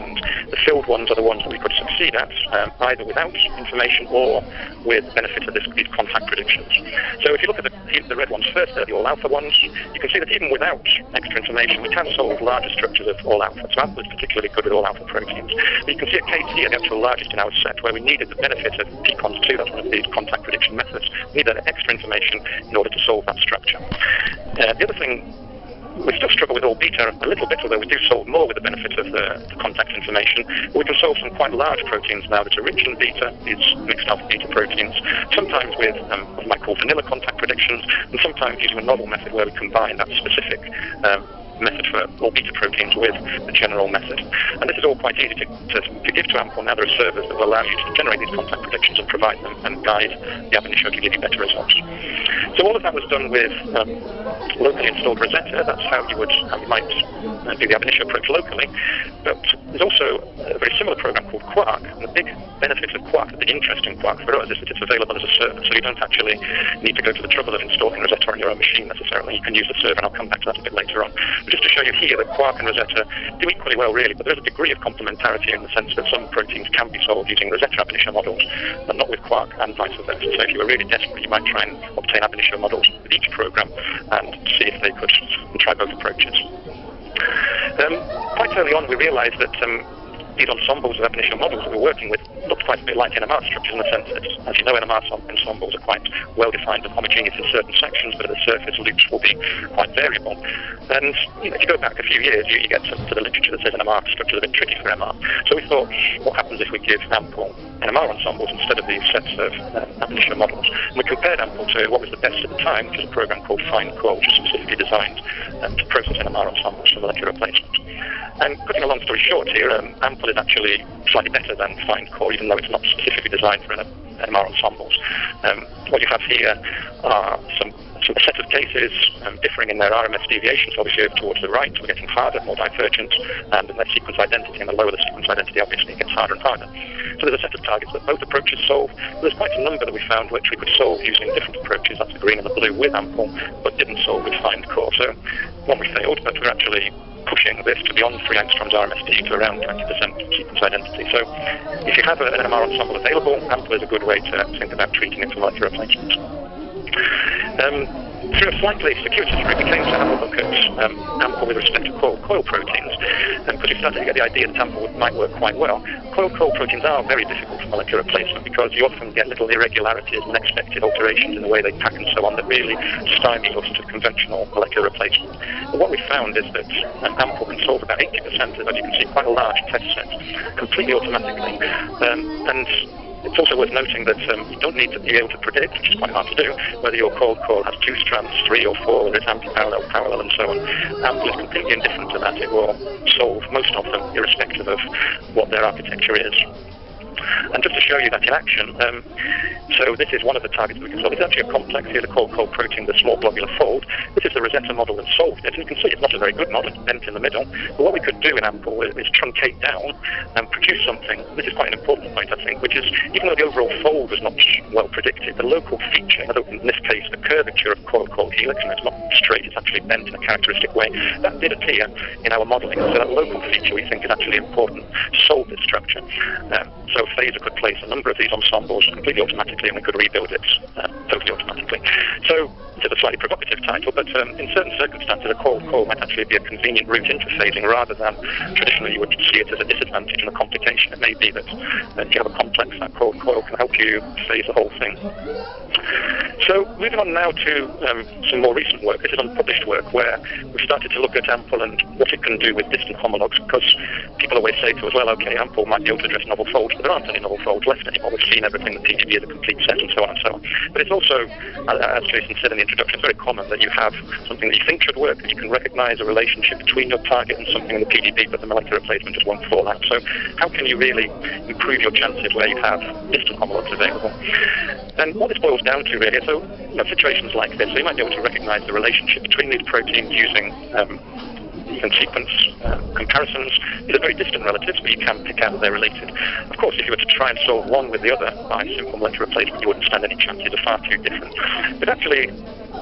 and the filled ones are the ones that we could succeed at, either without information or with the benefit of these contact predictions. So if you look at the red ones first, they're the all-alpha ones, you can see that even without extra information, we can solve larger structures of all-alpha. So AMPL is particularly good with all-alpha proteins. But you can see at case here, the actual largest in our set, where we needed the benefit of PCONS2, that's one of these contact prediction methods, we needed extra information in order to solve that structure. The other thing, we still struggle with all beta a little bit, although we do solve more with the benefit of the contact information. We can solve some quite large proteins now that are rich in beta, these mixed alpha beta proteins, sometimes with what we might call vanilla contact predictions, and sometimes using a novel method where we combine that specific method for all beta proteins with the general method. And this is all quite easy to give to AMPL. Now there are servers that will allow you to generate these contact predictions and provide them and guide the ab initio to give you better results. So all of that was done with locally installed Rosetta. That's how you might do the ab initio approach locally. But there's also a very similar program called Quark. And the big benefit of Quark, the big interest in Quark for us, is that it's available as a server. So you don't actually need to go to the trouble of installing Rosetta on your own machine necessarily. You can use the server, and I'll come back to that a bit later on. But just to show you here that Quark and Rosetta do equally well, really, but there's a degree of complementarity in the sense that some proteins can be solved using Rosetta ab initio models, but not with Quark, and vice versa. So if you were really desperate, you might try and obtain ab initio models with each program and see if they could try both approaches. Quite early on, we realized that these ensembles of ab initio models that we're working with looked quite a bit like NMR structures in the sense that, as you know, NMR ensembles are quite well-defined and homogeneous in certain sections, but at the surface, loops will be quite variable. And if you go back a few years, you get to the literature that says NMR structures are a bit tricky for MR. So we thought, what happens if we give AMPL NMR ensembles instead of these sets of ab initio models? And we compared AMPL to what was the best at the time, which is a program called FindCore, which is specifically designed to process NMR ensembles for molecular replacement. And cutting a long story short here, AMPL is actually slightly better than FindCore, even though it's not specifically designed for NMR ensembles. What you have here are a set of cases differing in their RMS deviations, obviously over towards the right, we're getting harder, more divergent, and less sequence identity, and the lower the sequence identity, obviously, it gets harder and harder. So there's a set of targets that both approaches solve. There's quite a number that we found which we could solve using different approaches, that's the green and the blue with AMPL, but didn't solve with FindCore. So one we failed, but we're actually pushing this to beyond 3 angstroms RMSD to around 20% sequence identity. So if you have an NMR ensemble available, AMPL is a good way to think about treating it for molecular replacement. Through a slightly circuitous route, we came to have a look at AMPL with respect to coil proteins, because we started to get the idea that AMPL might work quite well. Coil proteins are very difficult for molecular replacement because you often get little irregularities and unexpected alterations in the way they pack and so on that really stymie your sort of conventional molecular replacement. But what we found is that AMPL can solve about 80% of, as you can see, quite a large test set completely automatically. And it's also worth noting that you don't need to be able to predict, which is quite hard to do, whether your coil has 2 strands, 3 or 4, whether it's anti-parallel, parallel, and so on. AMPL is completely indifferent to that. It will solve most of them, irrespective of what their architecture is. And just to show you that in action, so this is one of the targets we can solve. It's actually a complex here, the coil protein, the small globular fold. This is the Rosetta model that solved it, and you can see it's not a very good model, it's bent in the middle. But what we could do in AMPL is truncate down and produce something. This is quite an important point, I think, which is, even though the overall fold was not well predicted, the local feature, in this case, the curvature of coil helix, and it's not straight, it's actually bent in a characteristic way, that did appear in our modeling. So that local feature, we think, is actually important to solve this structure. So Phaser could place a number of these ensembles completely automatically, and we could rebuild it totally automatically. So it's a slightly provocative title, but in certain circumstances, a coil might actually be a convenient route into phasing rather than traditionally you would see it as a disadvantage and a complication. It may be that if you have a complex, that coil can help you phase the whole thing. So moving on now to some more recent work. This is unpublished work where we've started to look at AMPL and what it can do with distant homologs, because people always say to us, well, okay, AMPL might be able to address novel folds, but there aren't any novel folds left anymore. We've seen everything, the PDB is a complete set, and so on and so on. But it's also, as Jason said in the introduction, it's very common that you have something that you think should work, that you can recognize a relationship between your target and something in the PDB, but the molecular replacement just won't fall out. So how can you really improve your chances where you have distant homologs available? And what this boils down to really, so situations like this, so you might be able to recognize the relationship between these proteins using even sequence comparisons. These are very distant relatives, but you can pick out that they're related. Of course, if you were to try and solve one with the other by simple molecular replacement, you wouldn't stand any chance. These are far too different. But actually,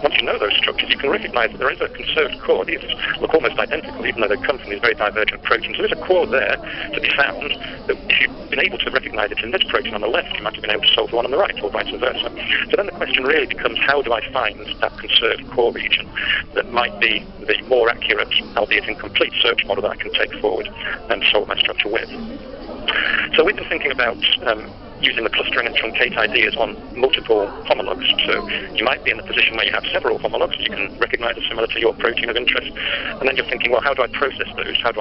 once you know those structures, you can recognize that there is a conserved core. These look almost identical, even though they come from these very divergent proteins. So there's a core there to be found that if you've been able to recognize it in this protein on the left, you might have been able to solve the one on the right, or vice versa. So then the question really becomes, how do I find that conserved core region that might be the more accurate, albeit incomplete, search model that I can take forward and solve my structure with? So we've been thinking about using the clustering and truncate ideas on multiple homologs. So you might be in a position where you have several homologs that you can recognize as similar to your protein of interest, and then you're thinking, well, how do I process those? How do